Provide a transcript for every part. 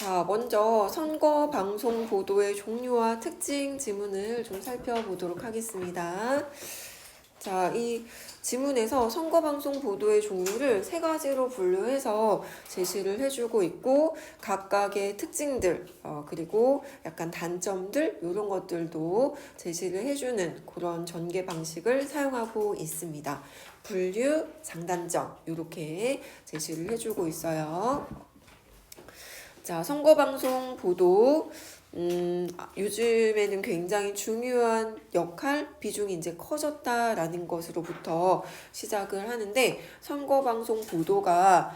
자, 먼저 선거 방송 보도의 종류와 특징 지문을 좀 살펴보도록 하겠습니다. 자, 이 지문에서 선거 방송 보도의 종류를 세 가지로 분류해서 제시를 해주고 있고, 각각의 특징들, 그리고 약간 단점들, 이런 것들도 제시를 해주는 그런 전개 방식을 사용하고 있습니다. 분류, 장단점, 이렇게 제시를 해주고 있어요. 자, 선거방송 보도, 요즘에는 굉장히 중요한 역할, 비중이 이제 커졌다라는 것으로부터 시작을 하는데, 선거방송 보도가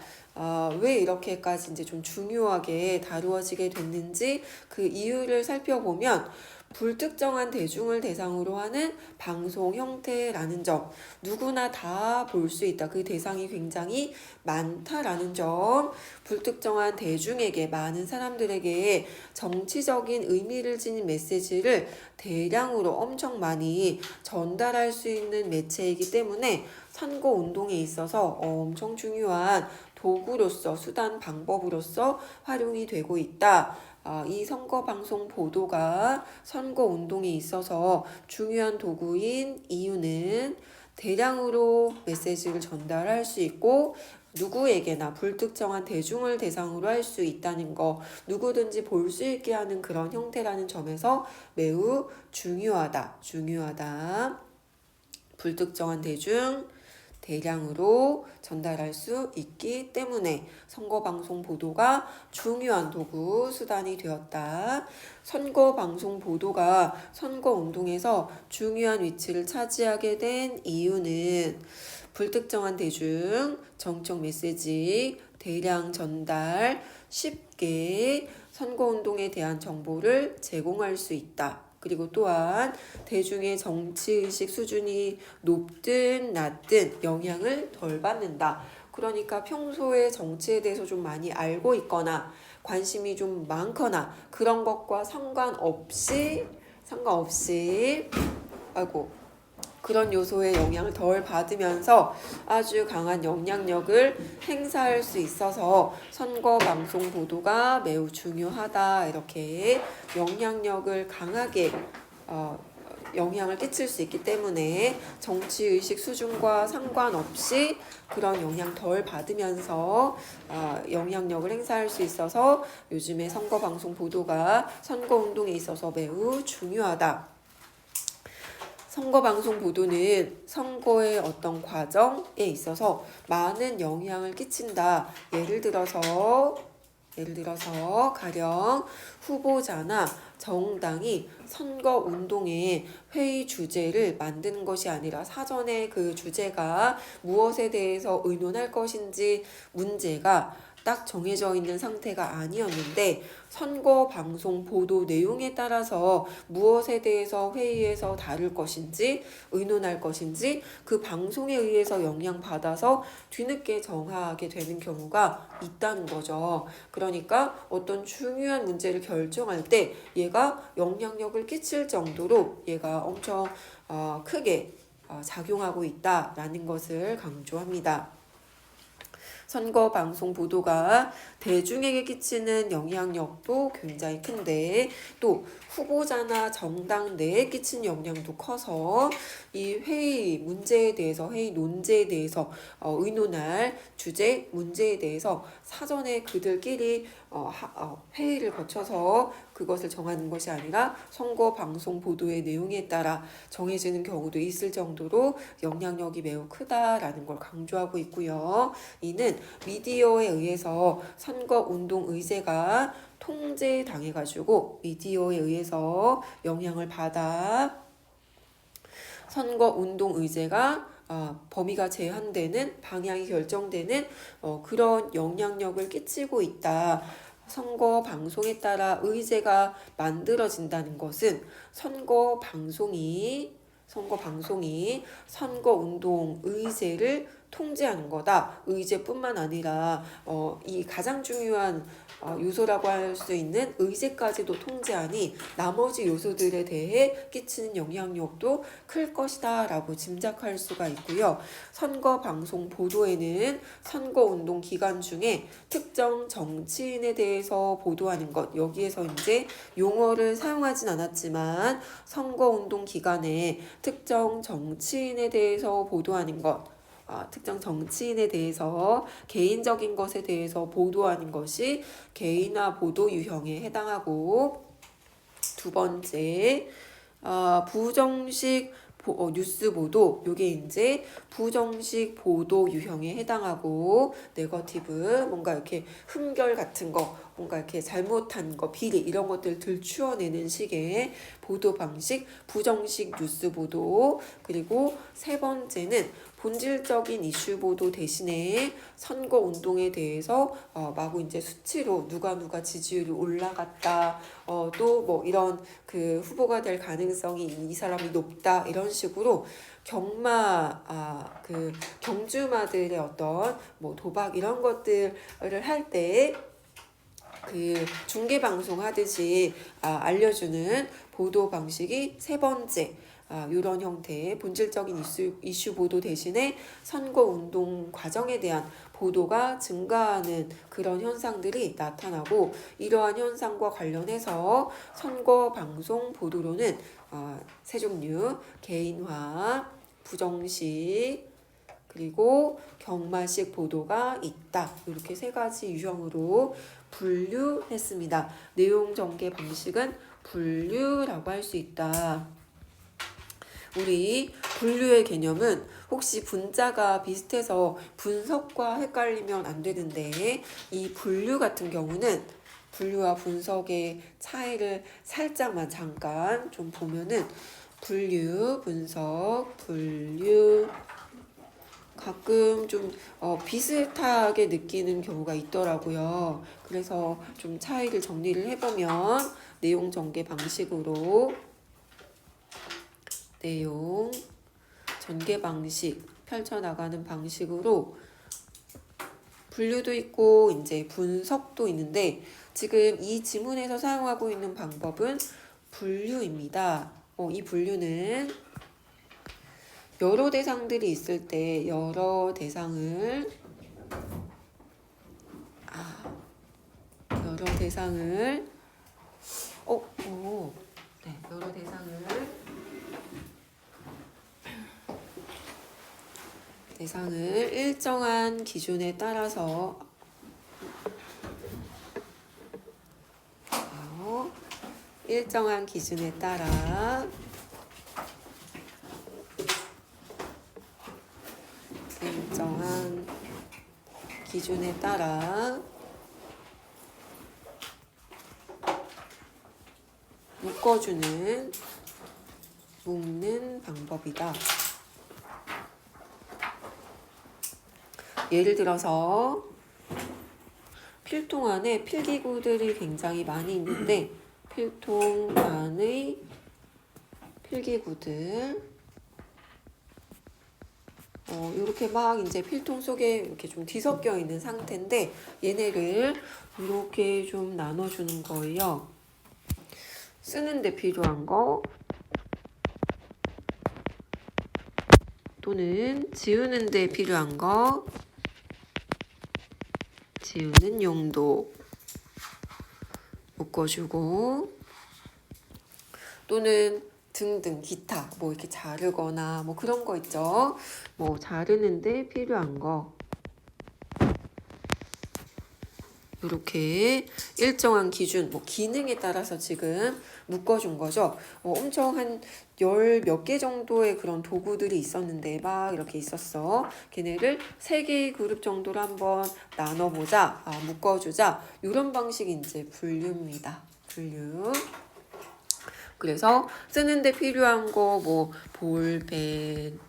왜 이렇게까지 이제 좀 중요하게 다루어지게 됐는지 그 이유를 살펴보면, 불특정한 대중을 대상으로 하는 방송 형태라는 점, 누구나 다 볼 수 있다. 그 대상이 굉장히 많다라는 점, 불특정한 대중에게, 많은 사람들에게 정치적인 의미를 지닌 메시지를 대량으로 엄청 많이 전달할 수 있는 매체이기 때문에 선거 운동에 있어서 엄청 중요한 도구로서, 수단, 방법으로서 활용이 되고 있다. 이 선거방송 보도가 선거운동에 있어서 중요한 도구인 이유는 대량으로 메시지를 전달할 수 있고, 누구에게나 불특정한 대중을 대상으로 할 수 있다는 거, 누구든지 볼 수 있게 하는 그런 형태라는 점에서 매우 중요하다. 불특정한 대중, 대량으로 전달할 수 있기 때문에 선거방송 보도가 중요한 도구, 수단이 되었다. 선거방송 보도가 선거운동에서 중요한 위치를 차지하게 된 이유는 불특정한 대중, 정책 메시지, 대량 전달, 쉽게 선거운동에 대한 정보를 제공할 수 있다. 그리고 또한 대중의 정치의식 수준이 높든 낮든 영향을 덜 받는다. 그러니까 평소에 정치에 대해서 좀 많이 알고 있거나 관심이 좀 많거나 그런 것과 상관없이 그런 요소의 영향을 덜 받으면서 아주 강한 영향력을 행사할 수 있어서 선거 방송 보도가 매우 중요하다. 이렇게 영향력을 강하게 영향을 끼칠 수 있기 때문에 정치의식 수준과 상관없이 그런 영향 덜 받으면서 영향력을 행사할 수 있어서 요즘에 선거방송 보도가 선거운동에 있어서 매우 중요하다. 선거방송 보도는 선거의 어떤 과정에 있어서 많은 영향을 끼친다. 예를 들어서 가령 후보자나 정당이 선거운동의 회의 주제를 만드는 것이 아니라 사전에 그 주제가 무엇에 대해서 의논할 것인지 문제가 딱 정해져 있는 상태가 아니었는데 선거 방송 보도 내용에 따라서 무엇에 대해서 회의에서 다룰 것인지 의논할 것인지 그 방송에 의해서 영향받아서 뒤늦게 정하게 되는 경우가 있다는 거죠. 그러니까 어떤 중요한 문제를 결정할 때 얘가 영향력을 끼칠 정도로 얘가 엄청 크게 작용하고 있다라는 것을 강조합니다. 선거 방송 보도가 대중에게 끼치는 영향력도 굉장히 큰데 또 후보자나 정당 내에 끼친 영향도 커서 이 회의 문제에 대해서 회의 논제에 대해서 의논할 주제 문제에 대해서 사전에 그들끼리 회의를 거쳐서 그것을 정하는 것이 아니라 선거 방송 보도의 내용에 따라 정해지는 경우도 있을 정도로 영향력이 매우 크다라는 걸 강조하고 있고요. 이는 미디어에 의해서 선거운동 의제가 통제당해가지고 미디어에 의해서 영향을 받아 선거운동 의제가 범위가 제한되는 방향이 결정되는 그런 영향력을 끼치고 있다. 선거 방송에 따라 의제가 만들어진다는 것은 선거 방송이 선거운동 의제를 통제하는 거다. 의제뿐만 아니라 이 가장 중요한 요소라고 할 수 있는 의제까지도 통제하니 나머지 요소들에 대해 끼치는 영향력도 클 것이다 라고 짐작할 수가 있고요. 선거 방송 보도에는 선거운동 기간 중에 특정 정치인에 대해서 보도하는 것, 여기에서 이제 용어를 사용하진 않았지만 선거운동 기간에 특정 정치인에 대해서 보도하는 것, 특정 정치인에 대해서 개인적인 것에 대해서 보도하는 것이 개인화 보도 유형에 해당하고, 두 번째 부정식 뉴스 보도, 요게 이제 부정식 보도 유형에 해당하고, 네거티브 뭔가 이렇게 흠결 같은 거, 뭔가 이렇게 잘못한 거, 비리 이런 것들 들추어내는 식의 보도 방식, 부정식 뉴스 보도. 그리고 세 번째는 본질적인 이슈 보도 대신에 선거 운동에 대해서 마구 이제 수치로 누가 지지율이 올라갔다, 또 뭐 이런 그 후보가 될 가능성이 이 사람이 높다, 이런 식으로 그 경주마들의 어떤 뭐 도박 이런 것들을 할 때 그 중계 방송 하듯이 알려주는 보도 방식이 세 번째, 이런 형태의 본질적인 이슈 보도 대신에 선거운동 과정에 대한 보도가 증가하는 그런 현상들이 나타나고, 이러한 현상과 관련해서 선거 방송 보도로는 세 종류, 개인화, 부정식, 그리고 경마식 보도가 있다. 이렇게 세 가지 유형으로 분류했습니다. 내용 전개 방식은 분류라고 할 수 있다. 우리 분류의 개념은 혹시 분자가 비슷해서 분석과 헷갈리면 안 되는데, 이 분류 같은 경우는 분류와 분석의 차이를 살짝만 잠깐 좀 보면은, 분류, 분석, 분류 가끔 좀 비슷하게 느끼는 경우가 있더라고요. 그래서 좀 차이를 정리를 해보면, 내용 전개 방식으로 내용 전개 방식, 펼쳐나가는 방식으로 분류도 있고 이제 분석도 있는데, 지금 이 지문에서 사용하고 있는 방법은 분류입니다. 이 분류는 여러 대상들이 있을 때 여러 대상을 여러 대상을 일정한 기준에 따라서 일정한 기준에 따라 묶는 방법이다. 예를 들어서 필통 안에 필기구들이 굉장히 많이 있는데, 필통 안의 필기구들 이렇게 막 이제 필통 속에 이렇게 좀 뒤섞여 있는 상태인데, 얘네를 이렇게 좀 나눠주는 거예요. 쓰는데 필요한 거 또는 지우는데 필요한 거, 지우는 용도 묶어주고, 또는 등등 기타 뭐 이렇게 자르거나 뭐 그런 거 있죠. 뭐 자르는데 필요한 거 이렇게 일정한 기준, 뭐 기능에 따라서 지금 묶어준 거죠. 엄청 한 10몇 개 정도의 그런 도구들이 있었는데 막 이렇게 있었어. 걔네를 3개의 그룹 정도로 한번 나눠보자, 묶어주자. 이런 방식이 이제 분류입니다. 분류. 그래서 쓰는데 필요한 거 뭐 볼펜,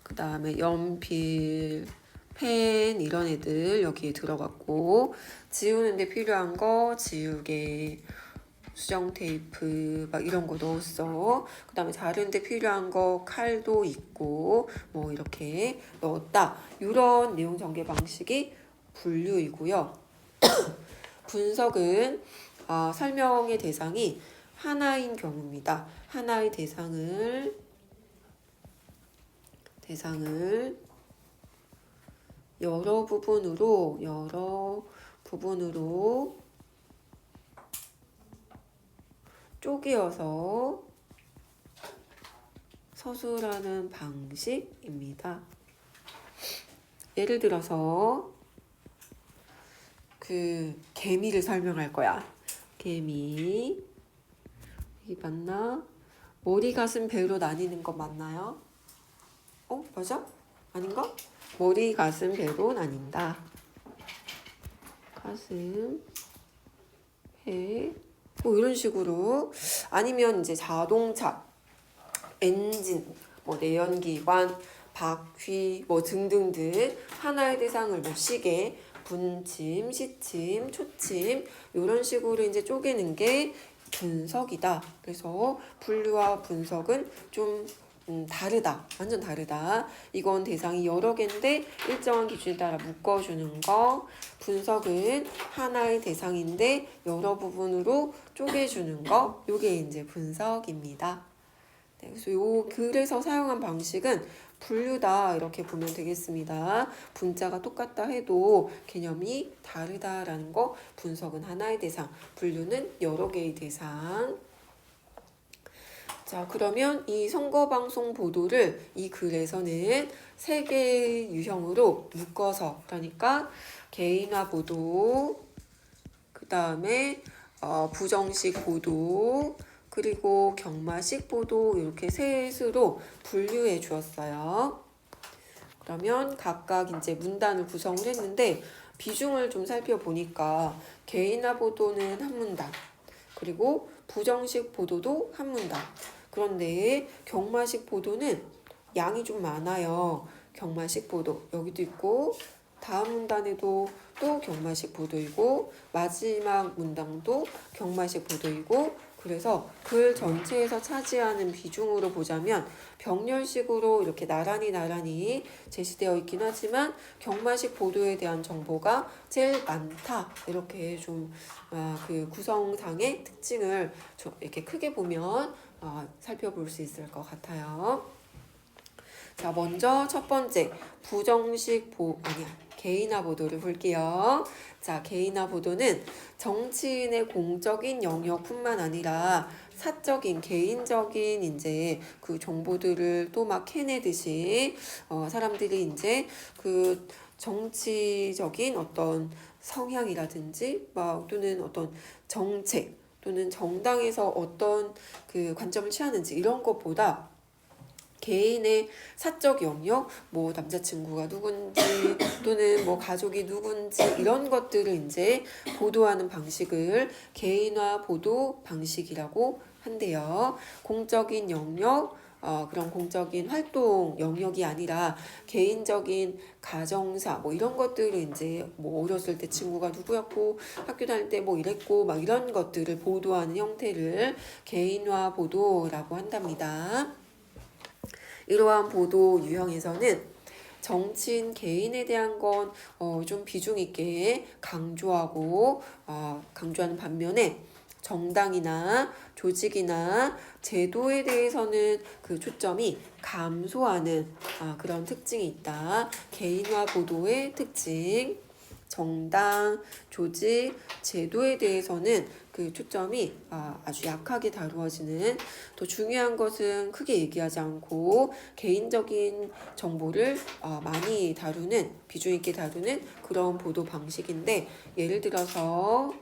그 다음에 연필, 펜 이런 애들 여기에 들어갔고, 지우는데 필요한 거 지우개, 수정 테이프 막 이런 거 넣었어. 그 다음에 다른데 필요한 거 칼도 있고 뭐 이렇게 넣었다. 이런 내용 전개 방식이 분류이고요. 분석은 설명의 대상이 하나인 경우입니다. 하나의 대상을 여러 부분으로 쪼개어서 서술하는 방식입니다. 예를 들어서 그 개미를 설명할 거야. 개미 이 맞나? 머리, 가슴, 배로 나뉘는 거 맞나요? 맞아? 아닌가? 머리, 가슴, 배로 나뉜다. 가슴, 배, 뭐 이런 식으로. 아니면 이제 자동차, 엔진, 뭐 내연기관, 바퀴, 뭐 등등등 하나의 대상을 뭐 시계, 분침, 시침, 초침 이런 식으로 이제 쪼개는 게 분석이다. 그래서 분류와 분석은 좀 다르다. 완전 다르다. 이건 대상이 여러 개인데 일정한 기준에 따라 묶어주는 거. 분석은 하나의 대상인데 여러 부분으로 쪼개주는 거. 요게 이제 분석입니다. 네, 그래서 사용한 방식은 분류다 이렇게 보면 되겠습니다. 분자가 똑같다 해도 개념이 다르다라는 거. 분석은 하나의 대상, 분류는 여러 개의 대상. 자, 그러면 이 선거방송 보도를 이 글에서는 세 개의 유형으로 묶어서, 그러니까 개인화 보도, 그 다음에 부정식 보도, 그리고 경마식 보도 이렇게 셋으로 분류해 주었어요. 그러면 각각 이제 문단을 구성을 했는데 비중을 좀 살펴보니까 개인화 보도는 한 문단, 그리고 부정식 보도도 한 문단. 그런데 경마식 보도는 양이 좀 많아요. 경마식 보도 여기도 있고 다음 문단에도 또 경마식 보도이고 마지막 문단도 경마식 보도이고, 그래서 글 전체에서 차지하는 비중으로 보자면 병렬식으로 이렇게 나란히 제시되어 있긴 하지만 경마식 보도에 대한 정보가 제일 많다. 이렇게 좀 그 구성상의 특징을 좀 이렇게 크게 보면 살펴볼 수 있을 것 같아요. 자, 먼저 첫 번째 개인화 보도를 볼게요. 자, 개인화 보도는 정치인의 공적인 영역뿐만 아니라 사적인 개인적인 이제 그 정보들을 또 막 캐내듯이 사람들이 이제 그 정치적인 어떤 성향이라든지 막 또는 어떤 정책 또는 정당에서 어떤 그 관점을 취하는지 이런 것보다 개인의 사적 영역, 뭐 남자친구가 누군지 또는 뭐 가족이 누군지 이런 것들을 이제 보도하는 방식을 개인화 보도 방식이라고 한대요. 공적인 영역, 그런 공적인 활동 영역이 아니라 개인적인 가정사 뭐 이런 것들을 이제 뭐 어렸을 때 친구가 누구였고 학교 다닐 때 뭐 이랬고 막 이런 것들을 보도하는 형태를 개인화 보도라고 한답니다. 이러한 보도 유형에서는 정치인 개인에 대한 건 좀 비중 있게 강조하는 반면에 정당이나 조직이나 제도에 대해서는 그 초점이 감소하는 그런 특징이 있다. 개인화 보도의 특징. 정당, 조직, 제도에 대해서는 그 초점이 아주 약하게 다루어지는, 또 중요한 것은 크게 얘기하지 않고 개인적인 정보를 많이 다루는, 비중 있게 다루는 그런 보도 방식인데, 예를 들어서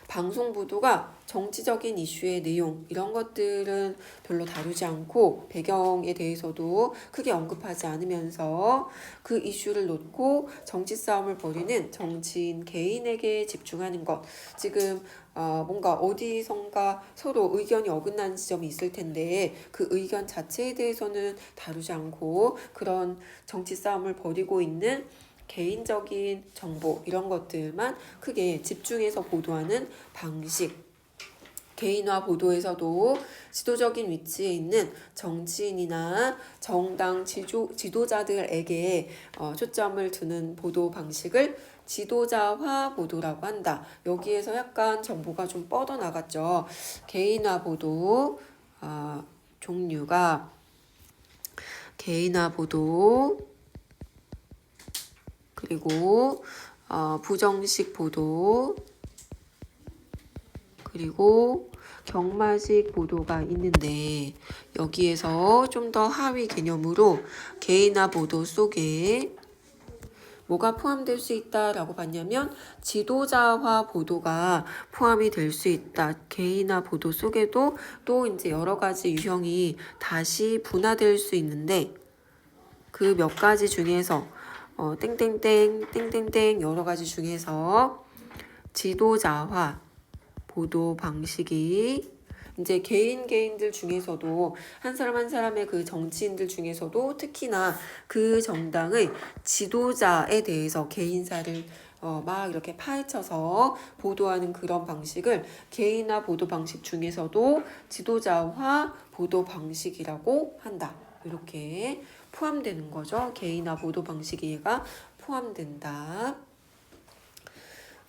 방송 보도가 정치적인 이슈의 내용 이런 것들은 별로 다루지 않고 배경에 대해서도 크게 언급하지 않으면서 그 이슈를 놓고 정치 싸움을 벌이는 정치인 개인에게 집중하는 것. 지금 뭔가 어디선가 서로 의견이 어긋나는 지점이 있을 텐데 그 의견 자체에 대해서는 다루지 않고 그런 정치 싸움을 벌이고 있는 개인적인 정보 이런 것들만 크게 집중해서 보도하는 방식. 개인화 보도에서도 지도적인 위치에 있는 정치인이나 정당 지도자들에게 초점을 두는 보도 방식을 지도자화 보도라고 한다. 여기에서 약간 정보가 좀 뻗어나갔죠. 개인화 보도 종류가 개인화 보도 그리고 부정식 보도 그리고 경마식 보도가 있는데 여기에서 좀 더 하위 개념으로 개인화 보도 속에 뭐가 포함될 수 있다라고 봤냐면 지도자화 보도가 포함이 될 수 있다. 개인화 보도 속에도 또 이제 여러 가지 유형이 다시 분화될 수 있는데 그 몇 가지 중에서 땡땡땡 여러 가지 중에서 지도자화 보도 방식이 이제 개인들 중에서도 한 사람 한 사람의 그 정치인들 중에서도 특히나 그 정당의 지도자에 대해서 개인사를 막 이렇게 파헤쳐서 보도하는 그런 방식을 개인화 보도 방식 중에서도 지도자화 보도 방식이라고 한다. 이렇게 포함되는 거죠. 개인화 보도 방식이 포함된다.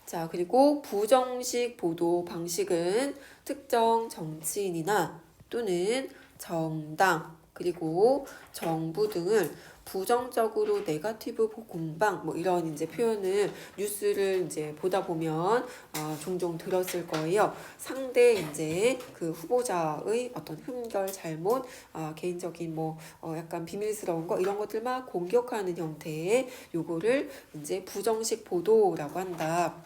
자, 그리고 부정식 보도 방식은 특정 정치인이나 또는 정당 그리고 정부 등을 부정적으로 네거티브 공방 뭐 이런 이제 표현을 뉴스를 이제 보다 보면 종종 들었을 거예요. 상대 이제 그 후보자의 어떤 흠결 잘못 개인적인 뭐 약간 비밀스러운 거 이런 것들 막 공격하는 형태의 요거를 이제 부정식 보도라고 한다.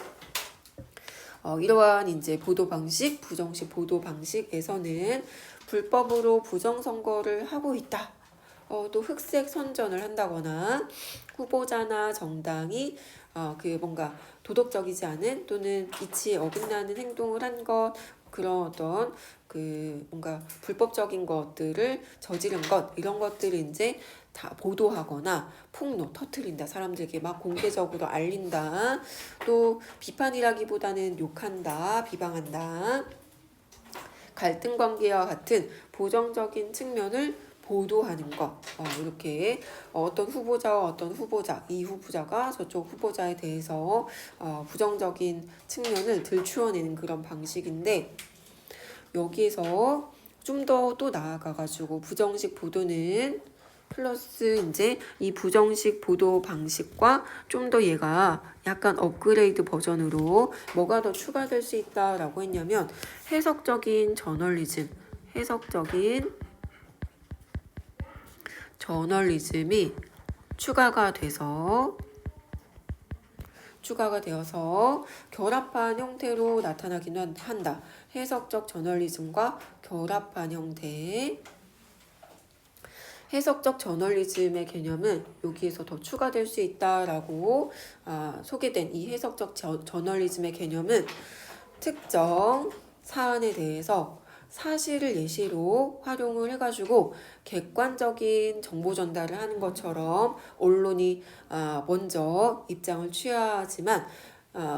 이러한 이제 보도 방식, 부정식 보도 방식에서는 불법으로 부정선거를 하고 있다. 또 흑색 선전을 한다거나 후보자나 정당이 그 뭔가 도덕적이지 않은 또는 이치에 어긋나는 행동을 한 것 그런 어떤 그 뭔가 불법적인 것들을 저지른 것 이런 것들을 이제 다 보도하거나 폭로 터트린다. 사람들에게 막 공개적으로 알린다. 또 비판이라기보다는 욕한다. 비방한다. 갈등 관계와 같은 부정적인 측면을 보도하는 것. 이렇게 어떤 후보자와 어떤 후보자, 이 후보자가 저쪽 후보자에 대해서 부정적인 측면을 들추어내는 그런 방식인데 여기에서 좀 더 또 나아가가지고 부정식 보도는 플러스 이제 이 부정식 보도 방식과 좀 더 얘가 약간 업그레이드 버전으로 뭐가 더 추가될 수 있다라고 했냐면 해석적인 저널리즘이 추가가 되어서 결합한 형태로 나타나기는 한다. 해석적 저널리즘과 결합한 형태. 해석적 저널리즘의 개념은 여기에서 더 추가될 수 있다라고 소개된 이 해석적 저널리즘의 개념은 특정 사안에 대해서 사실을 예시로 활용을 해가지고 객관적인 정보 전달을 하는 것처럼 언론이 먼저 입장을 취하지만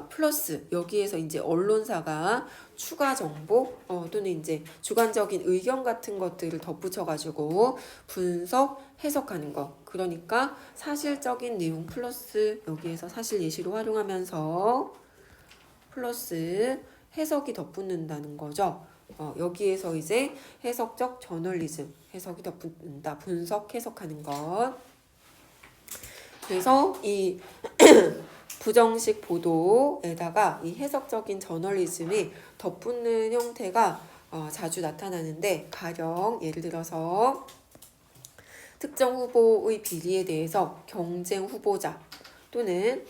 플러스 여기에서 이제 언론사가 추가 정보 또는 이제 주관적인 의견 같은 것들을 덧붙여가지고 분석, 해석하는 거. 그러니까 사실적인 내용 플러스 여기에서 사실 예시로 활용하면서 플러스 해석이 덧붙는다는 거죠. 여기에서 이제 해석적 저널리즘, 해석이 덧붙는다. 분석, 해석하는 것. 그래서 이 부정식 보도에다가 이 해석적인 저널리즘이 덧붙는 형태가 자주 나타나는데 가령 예를 들어서 특정 후보의 비리에 대해서 경쟁 후보자 또는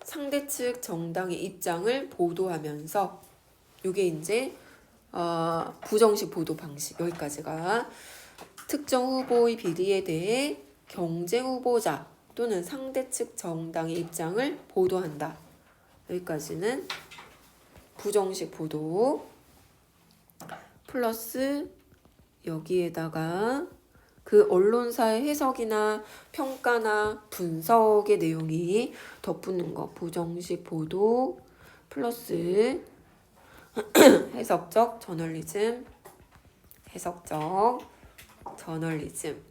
상대 측 정당의 입장을 보도하면서 이게 이제 부정식 보도 방식 여기까지가 특정 후보의 비리에 대해 경쟁 후보자 또는 상대 측 정당의 입장을 보도한다. 여기까지는 부정식 보도 플러스 여기에다가 그 언론사의 해석이나 평가나 분석의 내용이 덧붙는 거. 부정식 보도 플러스 해석적 저널리즘, 해석적 저널리즘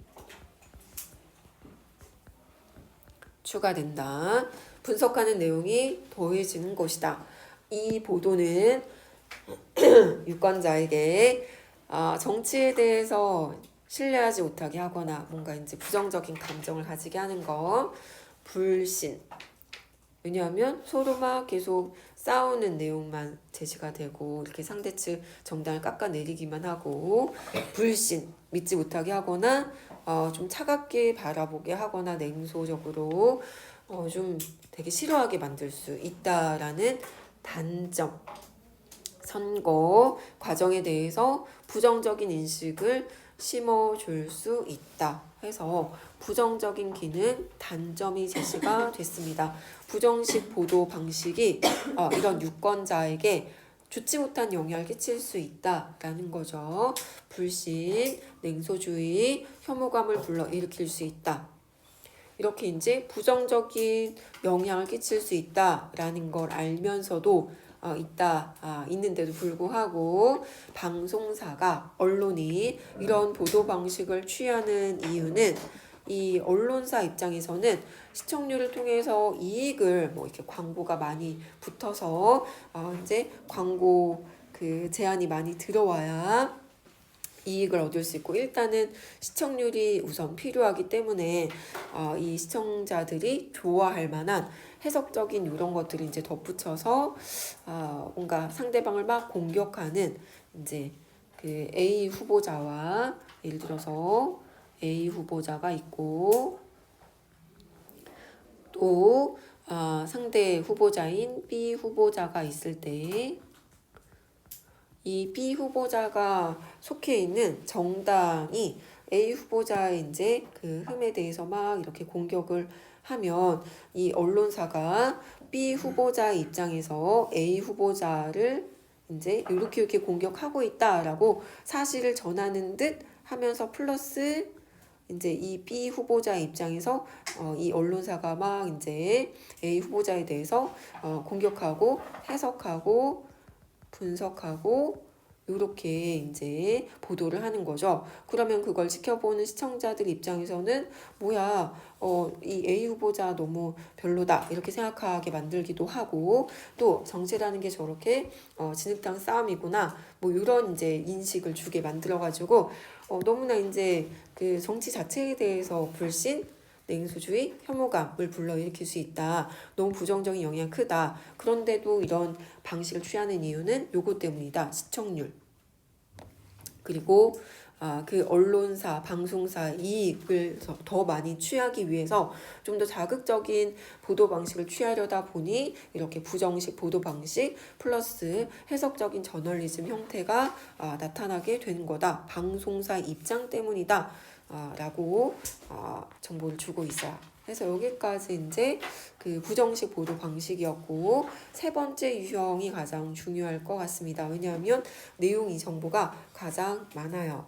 추가된다. 분석하는 내용이 더해지는 것이다. 이 보도는 유권자에게 정치에 대해서 신뢰하지 못하게 하거나 뭔가 이제 부정적인 감정을 가지게 하는 거. 불신. 왜냐하면 서로 막 계속 싸우는 내용만 제시가 되고 이렇게 상대 측 정당을 깎아내리기만 하고. 불신. 믿지 못하게 하거나 좀 차갑게 바라보게 하거나 냉소적으로 좀 되게 싫어하게 만들 수 있다라는 단점. 선거 과정에 대해서 부정적인 인식을 심어줄 수 있다 해서 부정적인 기능 단점이 제시가 됐습니다. 부정식 보도 방식이 이런 유권자에게 좋지 못한 영향을 끼칠 수 있다라는 거죠. 불신, 냉소주의, 혐오감을 불러일으킬 수 있다. 이렇게 이제 부정적인 영향을 끼칠 수 있다라는 걸 알면서도 있는데도 불구하고 방송사가 언론이 이런 보도 방식을 취하는 이유는 이 언론사 입장에서는 시청률을 통해서 이익을 뭐 이렇게 광고가 많이 붙어서 이제 광고 그 제한이 많이 들어와야 이익을 얻을 수 있고 일단은 시청률이 우선 필요하기 때문에 이 시청자들이 좋아할 만한 해석적인 이런 것들이 이제 덧붙여서 뭔가 상대방을 막 공격하는 이제 그 A 후보자와 예를 들어서 A 후보자가 있고 또 상대 후보자인 B 후보자가 있을 때 이 B 후보자가 속해 있는 정당이 A 후보자의 이제 그 흠에 대해서 막 이렇게 공격을 하면 이 언론사가 B 후보자의 입장에서 A 후보자를 이제 이렇게 공격하고 있다라고 사실을 전하는 듯 하면서 플러스 이제 이 B 후보자의 입장에서 이 언론사가 막 이제 A 후보자에 대해서 공격하고 해석하고 분석하고 이렇게 이제 보도를 하는 거죠. 그러면 그걸 지켜보는 시청자들 입장에서는 뭐야 이 A 후보자 너무 별로다 이렇게 생각하게 만들기도 하고 또 정치라는 게 저렇게 진흙탕 싸움이구나 뭐 이런 이제 인식을 주게 만들어가지고 너무나 이제 그 정치 자체에 대해서 불신 냉소주의, 혐오감을 불러일으킬 수 있다. 너무 부정적인 영향이 크다. 그런데도 이런 방식을 취하는 이유는 요것 때문이다. 시청률. 그리고 그 언론사, 방송사 이익을 더 많이 취하기 위해서 좀 더 자극적인 보도 방식을 취하려다 보니 이렇게 부정식 보도 방식 플러스 해석적인 저널리즘 형태가 나타나게 되는 거다. 방송사 입장 때문이다. 라고 정보를 주고 있어요. 그래서 여기까지 이제 그 부정식 보도 방식이었고 세 번째 유형이 가장 중요할 것 같습니다. 왜냐하면 내용이 정보가 가장 많아요.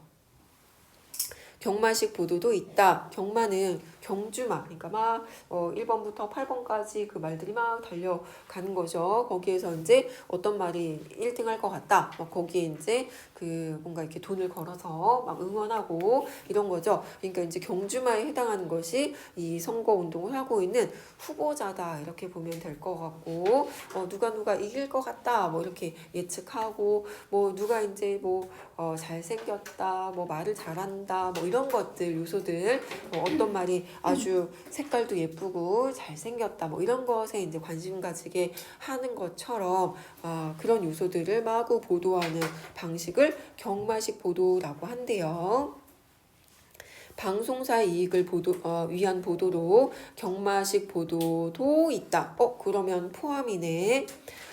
경마식 보도도 있다. 경마는 경주마, 그러니까 막 1번부터 8번까지 그 말들이 막 달려가는 거죠. 거기에서 이제 어떤 말이 1등 할 것 같다. 막 거기에 이제 그 뭔가 이렇게 돈을 걸어서 막 응원하고 이런 거죠. 그러니까 이제 경주마에 해당하는 것이 이 선거 운동을 하고 있는 후보자다 이렇게 보면 될 것 같고 누가 이길 것 같다 뭐 이렇게 예측하고 뭐 누가 이제 뭐 잘생겼다 뭐 말을 잘한다 뭐 이런 것들 요소들 어떤 말이 아주 색깔도 예쁘고 잘생겼다 뭐 이런 것에 이제 관심 가지게 하는 것처럼 그런 요소들을 마구 보도하는 방식을 경마식 보도라고 한대요. 방송사 이익을 위한 보도로 경마식 보도도 있다. 그러면 포함이네.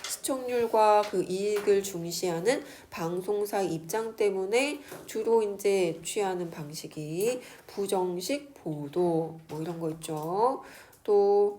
시청률과 그 이익을 중시하는 방송사 입장 때문에 주로 이제 취하는 방식이 부정식 보도 뭐 이런 거 있죠. 또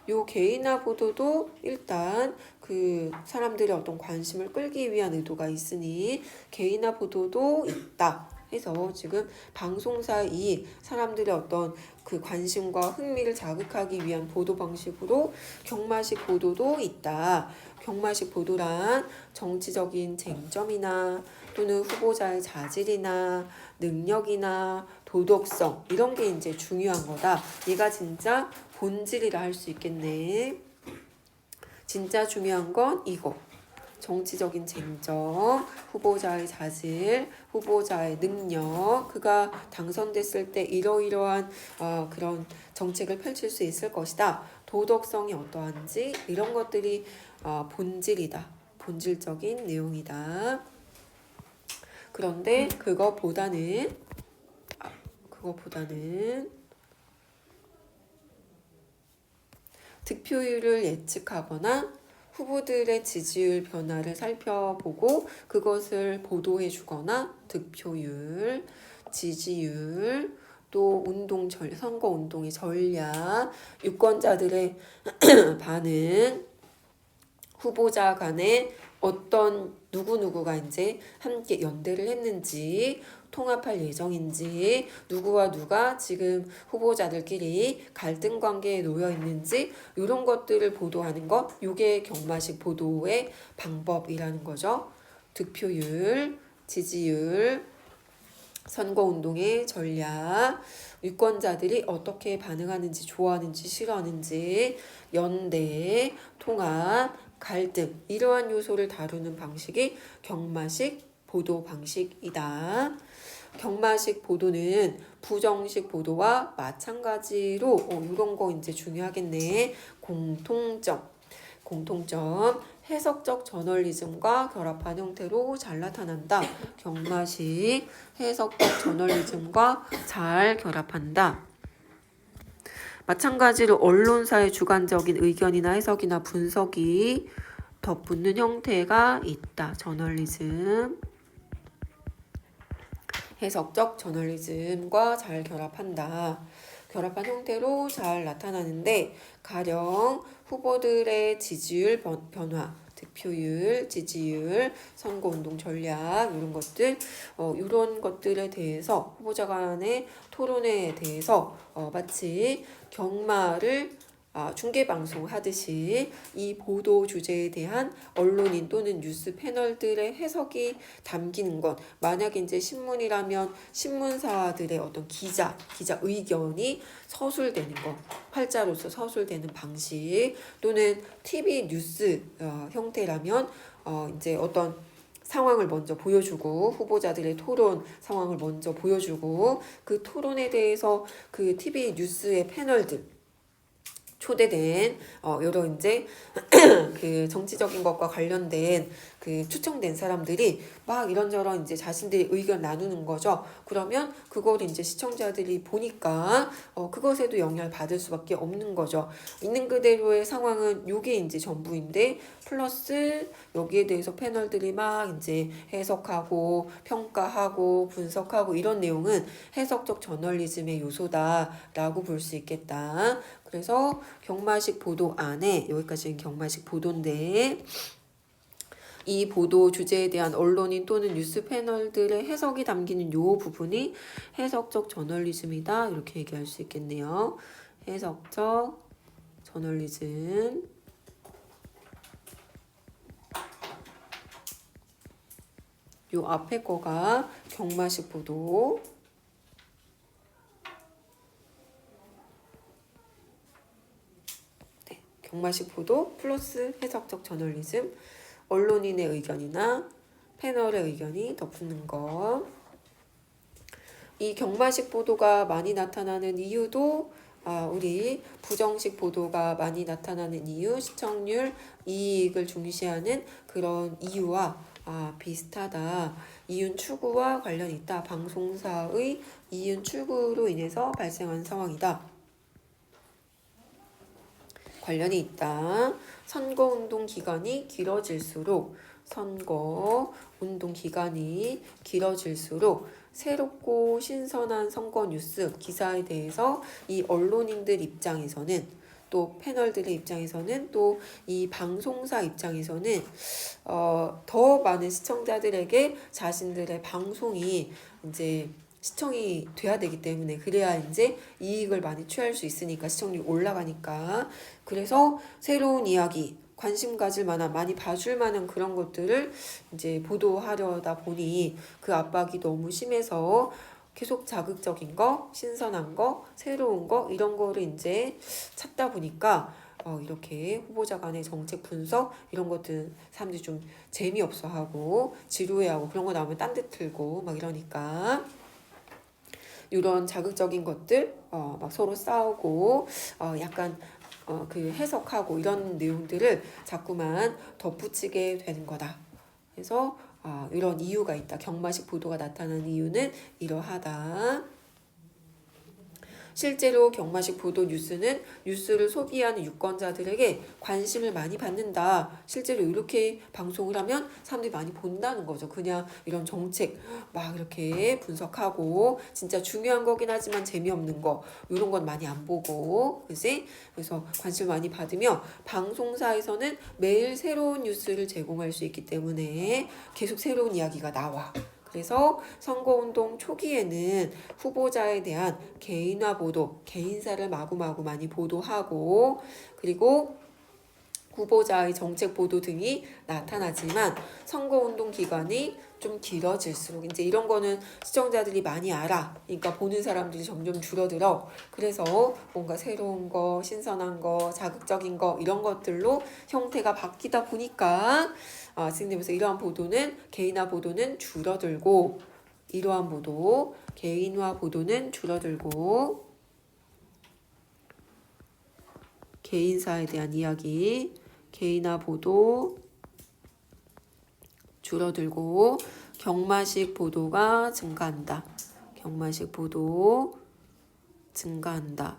요 개인화 보도도 일단 그 사람들의 어떤 관심을 끌기 위한 의도가 있으니 개인화 보도도 있다. 해서 지금 방송사 이 사람들의 어떤 그 관심과 흥미를 자극하기 위한 보도 방식으로 경마식 보도도 있다. 경마식 보도란 정치적인 쟁점이나 또는 후보자의 자질이나 능력이나 도덕성 이런 게 이제 중요한 거다. 얘가 진짜 본질이라 할 수 있겠네. 진짜 중요한 건 이거. 정치적인 쟁점, 후보자의 자질, 후보자의 능력, 그가 당선됐을 때 이러이러한 그런 정책을 펼칠 수 있을 것이다. 도덕성이 어떠한지 이런 것들이 본질이다. 본질적인 내용이다. 그런데 그거보다는 득표율을 예측하거나 후보들의 지지율 변화를 살펴보고 그것을 보도해 주거나 득표율, 지지율, 또 선거 운동의 전략, 유권자들의 반응, 후보자 간에 어떤 누구누구가 이제 함께 연대를 했는지, 통합할 예정인지, 누구와 누가 지금 후보자들끼리 갈등 관계에 놓여 있는지 이런 것들을 보도하는 것, 이게 경마식 보도의 방법이라는 거죠. 득표율, 지지율, 선거운동의 전략, 유권자들이 어떻게 반응하는지, 좋아하는지, 싫어하는지, 연대, 통합, 갈등 이러한 요소를 다루는 방식이 경마식 보도 방식이다. 경마식 보도는 부정식 보도와 마찬가지로 이런 거 이제 중요하겠네. 공통점 해석적 저널리즘과 결합한 형태로 잘 나타난다. 경마식 해석적 저널리즘과 잘 결합한다. 마찬가지로 언론사의 주관적인 의견이나 해석이나 분석이 덧붙는 형태가 있다. 저널리즘. 해석적 저널리즘과 잘 결합한다. 결합한 형태로 잘 나타나는데 가령 후보들의 지지율 변화, 득표율, 지지율, 선거운동 전략 이런 것들 이런 것들에 대해서 후보자 간의 토론에 대해서 마치 경마를 중계방송 하듯이 이 보도 주제에 대한 언론인 또는 뉴스 패널들의 해석이 담기는 것. 만약에 이제 신문이라면 신문사들의 어떤 기자 의견이 서술되는 것. 활자로서 서술되는 방식 또는 TV 뉴스 형태라면 이제 어떤 상황을 먼저 보여주고 후보자들의 토론 상황을 먼저 보여주고 그 토론에 대해서 그 TV 뉴스의 패널들 초대된 여러 이제 그 정치적인 것과 관련된 그 추천된 사람들이 막 이런저런 이제 자신들의 의견 나누는 거죠. 그러면 그걸 이제 시청자들이 보니까 그것에도 영향을 받을 수밖에 없는 거죠. 있는 그대로의 상황은 요게 이제 전부인데 플러스 여기에 대해서 패널들이 막 이제 해석하고 평가하고 분석하고 이런 내용은 해석적 저널리즘의 요소다라고 볼 수 있겠다. 그래서 경마식 보도 안에 여기까지는 경마식 보도인데 이 보도 주제에 대한 언론인 또는 뉴스 패널들의 해석이 담기는 요 부분이 해석적 저널리즘이다 이렇게 얘기할 수 있겠네요. 해석적 저널리즘. 요 앞에 거가 경마식 보도. 경마식 보도 플러스 해석적 저널리즘, 언론인의 의견이나 패널의 의견이 덧붙는 것. 이 경마식 보도가 많이 나타나는 이유도 우리 부정식 보도가 많이 나타나는 이유, 시청률, 이익을 중시하는 그런 이유와 비슷하다. 이윤 추구와 관련이 있다. 방송사의 이윤 추구로 인해서 발생한 상황이다. 관련이 있다. 선거운동 기간이 길어질수록 새롭고 신선한 선거 뉴스 기사에 대해서 이 언론인들 입장에서는 또 패널들의 입장에서는 또 이 방송사 입장에서는 더 많은 시청자들에게 자신들의 방송이 이제 시청이 돼야 되기 때문에 그래야 이제 이익을 많이 취할 수 있으니까 시청률이 올라가니까 그래서 새로운 이야기 관심 가질 만한 많이 봐줄 만한 그런 것들을 이제 보도하려다 보니 그 압박이 너무 심해서 계속 자극적인 거, 신선한 거, 새로운 거 이런 거를 이제 찾다 보니까 이렇게 후보자 간의 정책 분석 이런 것들 사람들이 좀 재미없어 하고 지루해하고 그런 거 나오면 딴 데 틀고 막 이러니까 이런 자극적인 것들 막 서로 싸우고 약간 그 해석하고 이런 내용들을 자꾸만 덧붙이게 되는 거다. 그래서 이런 이유가 있다. 경마식 보도가 나타나는 이유는 이러하다. 실제로 경마식 보도 뉴스는 뉴스를 소비하는 유권자들에게 관심을 많이 받는다. 실제로 이렇게 방송을 하면 사람들이 많이 본다는 거죠. 그냥 이런 정책 막 이렇게 분석하고 진짜 중요한 거긴 하지만 재미없는 거 이런 건 많이 안 보고 그지? 그래서 관심을 많이 받으며 방송사에서는 매일 새로운 뉴스를 제공할 수 있기 때문에 계속 새로운 이야기가 나와. 그래서 선거운동 초기에는 후보자에 대한 개인화 보도, 개인사를 마구마구 많이 보도하고 그리고 후보자의 정책 보도 등이 나타나지만 선거운동 기간이 좀 길어질수록 이제 이런 거는 시청자들이 많이 알아. 그러니까 보는 사람들이 점점 줄어들어. 그래서 뭔가 새로운 거, 신선한 거, 자극적인 거 이런 것들로 형태가 바뀌다 보니까 진행되면서 이러한 보도는 개인화 보도는 줄어들고 이러한 보도, 개인화 보도는 줄어들고 개인사에 대한 이야기, 개인화 보도 줄어들고 경마식 보도가 증가한다. 경마식 보도 증가한다.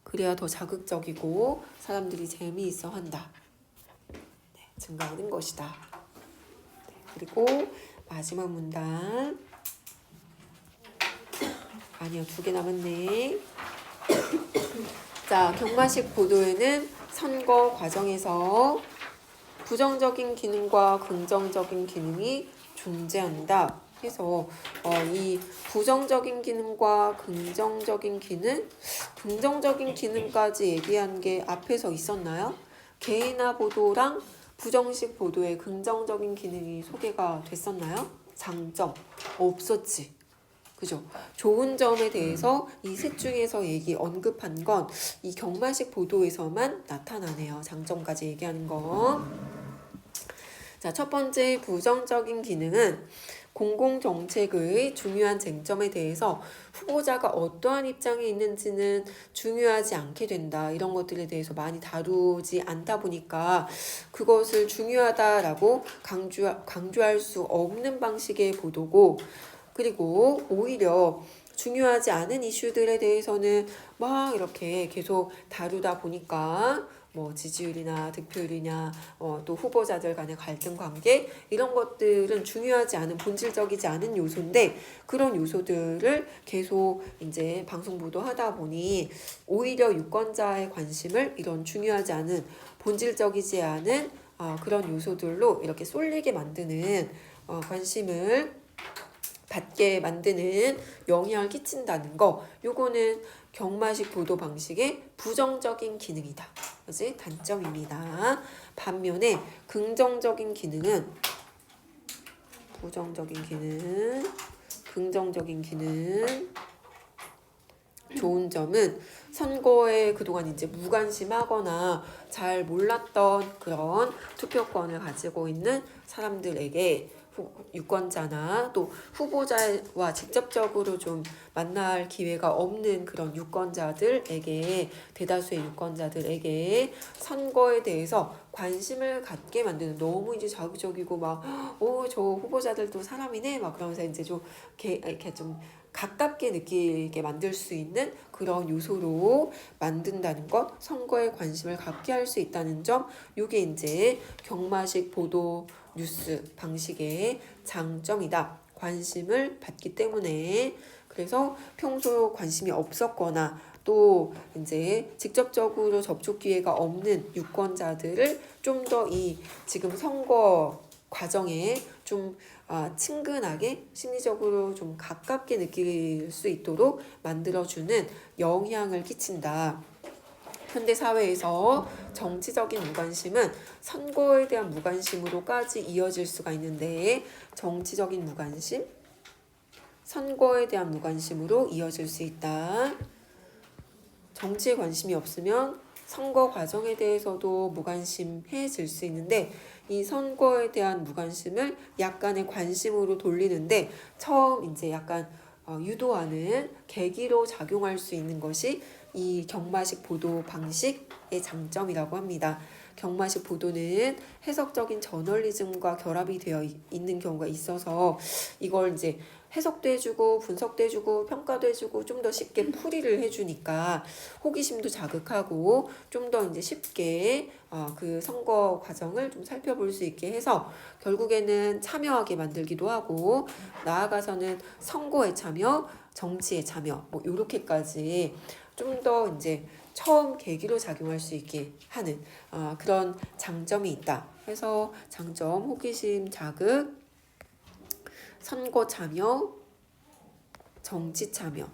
그래야 더 자극적이고 사람들이 재미있어 한다. 네, 증가하는 것이다. 네, 그리고 마지막 문단. 아니요, 2개 남았네. 자, 경마식 보도에는 선거 과정에서 부정적인 기능과 긍정적인 기능이 존재한다. 해서 이 부정적인 기능과 긍정적인 기능, 긍정적인 기능까지 얘기한 게 앞에서 있었나요? 개인화 보도랑 부정식 보도에 긍정적인 기능이 소개가 됐었나요? 장점 없었지. 그죠? 좋은 점에 대해서 이 셋 중에서 언급한 건 이 경마식 보도에서만 나타나네요. 장점까지 얘기하는 거. 자, 첫 번째 부정적인 기능은 공공정책의 중요한 쟁점에 대해서 후보자가 어떠한 입장에 있는지는 중요하지 않게 된다. 이런 것들에 대해서 많이 다루지 않다 보니까 그것을 중요하다라고 강조할 수 없는 방식의 보도고 그리고 오히려 중요하지 않은 이슈들에 대해서는 막 이렇게 계속 다루다 보니까 뭐 지지율이나 득표율이냐 또 후보자들 간의 갈등 관계 이런 것들은 중요하지 않은 본질적이지 않은 요소인데 그런 요소들을 계속 이제 방송 보도하다 보니 오히려 유권자의 관심을 이런 중요하지 않은 본질적이지 않은 그런 요소들로 이렇게 쏠리게 만드는 관심을 받게 만드는 영향을 끼친다는 거 요거는 경마식 보도 방식의 부정적인 기능이다. 그지? 단점입니다. 반면에 긍정적인 기능은 긍정적인 기능 좋은 점은 선거에 그동안 이제 무관심하거나 잘 몰랐던 그런 투표권을 가지고 있는 사람들에게 유권자나 또 후보자와 직접적으로 좀 만날 기회가 없는 그런 유권자들에게 대다수의 유권자들에게 선거에 대해서 관심을 갖게 만드는 너무 이제 자극적이고 막 저 후보자들도 사람이네 막 그러면서 이제 좀 이렇게 좀 가깝게 느끼게 만들 수 있는 그런 요소로 만든다는 것, 선거에 관심을 갖게 할 수 있다는 점, 요게 이제 경마식 보도 뉴스 방식의 장점이다. 관심을 받기 때문에 그래서 평소 관심이 없었거나 또 이제 직접적으로 접촉 기회가 없는 유권자들을 좀 더 이 지금 선거 과정에 좀 친근하게 심리적으로 좀 가깝게 느낄 수 있도록 만들어주는 영향을 끼친다. 현대 사회에서 정치적인 무관심은 선거에 대한 무관심으로까지 이어질 수가 있는데 정치적인 무관심, 선거에 대한 무관심으로 이어질 수 있다. 정치에 관심이 없으면 선거 과정에 대해서도 무관심해질 수 있는데 이 선거에 대한 무관심을 약간의 관심으로 돌리는데 처음 이제 약간 유도하는 계기로 작용할 수 있는 것이 이 경마식 보도 방식의 장점이라고 합니다. 경마식 보도는 해석적인 저널리즘과 결합이 되어 있는 경우가 있어서 이걸 이제 해석도 해주고 분석도 해주고 평가도 해주고 좀 더 쉽게 풀이를 해주니까 호기심도 자극하고 좀 더 이제 쉽게 그 선거 과정을 좀 살펴볼 수 있게 해서 결국에는 참여하게 만들기도 하고 나아가서는 선거에 참여, 정치에 참여 뭐 요렇게까지 좀 더 이제 처음 계기로 작용할 수 있게 하는 그런 장점이 있다. 그래서 장점, 호기심 자극, 선거 참여, 정치 참여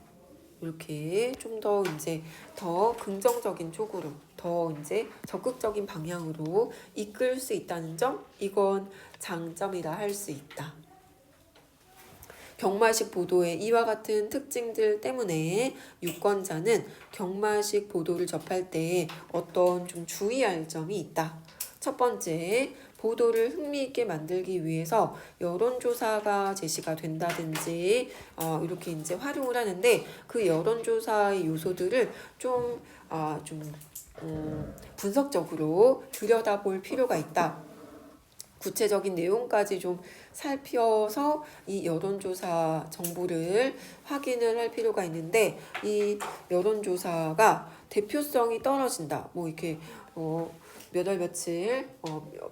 이렇게 좀 더 이제 더 긍정적인 쪽으로 더 이제 적극적인 방향으로 이끌 수 있다는 점 이건 장점이라 할 수 있다. 경마식 보도의 이와 같은 특징들 때문에 유권자는 경마식 보도를 접할 때 어떤 좀 주의할 점이 있다. 첫 번째, 보도를 흥미있게 만들기 위해서 여론조사가 제시가 된다든지 이렇게 이제 활용을 하는데 그 여론조사의 요소들을 좀 분석적으로 들여다볼 필요가 있다. 구체적인 내용까지 좀 살펴서 이 여론조사 정보를 확인을 할 필요가 있는데 이 여론조사가 대표성이 떨어진다. 뭐 이렇게 몇 월 며칠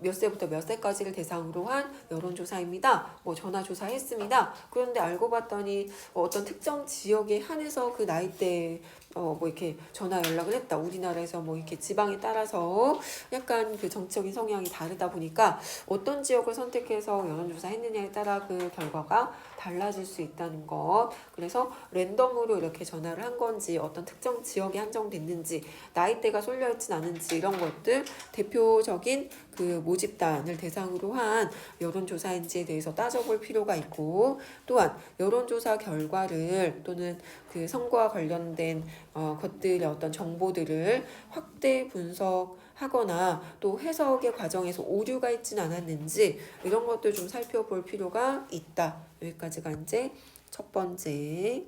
몇 세부터 몇 세까지를 대상으로 한 여론조사입니다. 뭐 전화조사했습니다. 그런데 알고 봤더니 어떤 특정 지역에 한해서 그 나이대 뭐 이렇게 전화 연락을 했다. 우리나라에서 뭐 이렇게 지방에 따라서 약간 그 정치적인 성향이 다르다 보니까 어떤 지역을 선택해서 여론조사 했느냐에 따라 그 결과가 달라질 수 있다는 것. 그래서 랜덤으로 이렇게 전화를 한 건지 어떤 특정 지역에 한정됐는지 나이대가 쏠려있진 않은지 이런 것들 대표적인 그 모집단을 대상으로 한 여론조사인지에 대해서 따져볼 필요가 있고 또한 여론조사 결과를 또는 그 선거와 관련된 것들의 어떤 정보들을 확대 분석하거나 또 해석의 과정에서 오류가 있진 않았는지 이런 것들 좀 살펴볼 필요가 있다. 여기까지가 이제 첫 번째이고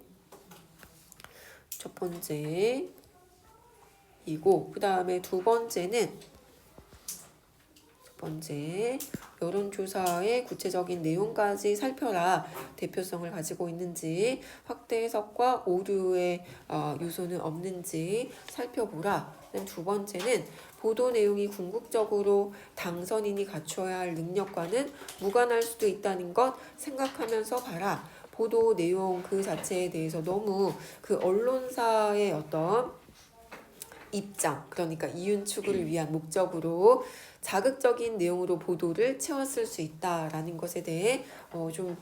그 다음에 두 번째 여론조사의 구체적인 내용까지 살펴라. 대표성을 가지고 있는지 확대 해석과 오류의 요소는 없는지 살펴보라. 두 번째는 보도 내용이 궁극적으로 당선인이 갖춰야 할 능력과는 무관할 수도 있다는 것 생각하면서 봐라. 보도 내용 그 자체에 대해서 너무 그 언론사의 어떤 입장, 그러니까 이윤 추구를 위한 목적으로 자극적인 내용으로 보도를 채웠을 수 있다라는 것에 대해 좀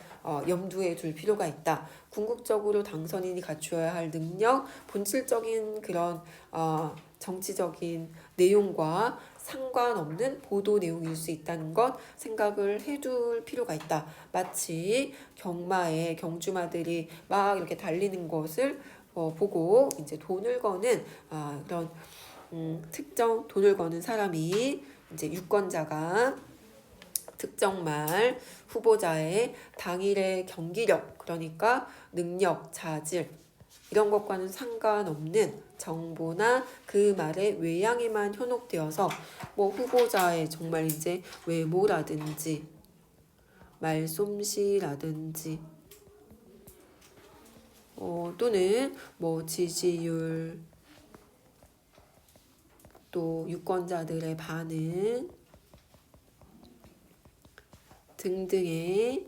염두에 둘 필요가 있다. 궁극적으로 당선인이 갖추어야 할 능력, 본질적인 그런 정치적인 내용과 상관없는 보도 내용일 수 있다는 것 생각을 해둘 필요가 있다. 마치 경마에 경주마들이 막 이렇게 달리는 것을 보고 이제 돈을 거는 그런 특정 돈을 거는 사람이 이제 유권자가 특정 말 후보자의 당일의 경기력 그러니까 능력, 자질 이런 것과는 상관없는 정보나 그 말의 외양에만 현혹되어서 뭐 후보자의 정말 이제 외모라든지 말솜씨라든지 또는 뭐 지지율 또 유권자들의 반응 등등의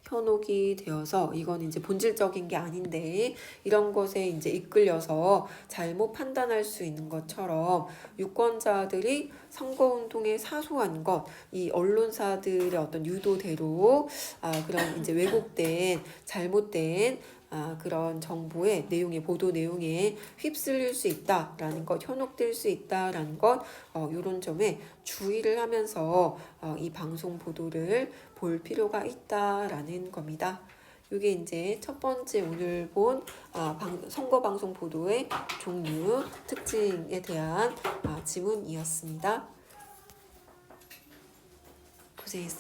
현혹이 되어서 이건 이제 본질적인 게 아닌데 이런 것에 이제 이끌려서 잘못 판단할 수 있는 것처럼 유권자들이 선거운동의 사소한 것, 이 언론사들의 어떤 유도대로 그런 이제 왜곡된 잘못된 그런 정보의 내용에 보도 내용에 휩쓸릴 수 있다라는 것, 현혹될 수 있다라는 것, 이런 점에 주의를 하면서 이 방송 보도를 볼 필요가 있다라는 겁니다. 이게 이제 첫 번째 오늘 본 선거 방송 보도의 종류, 특징에 대한 지문이었습니다. 고생했습니다.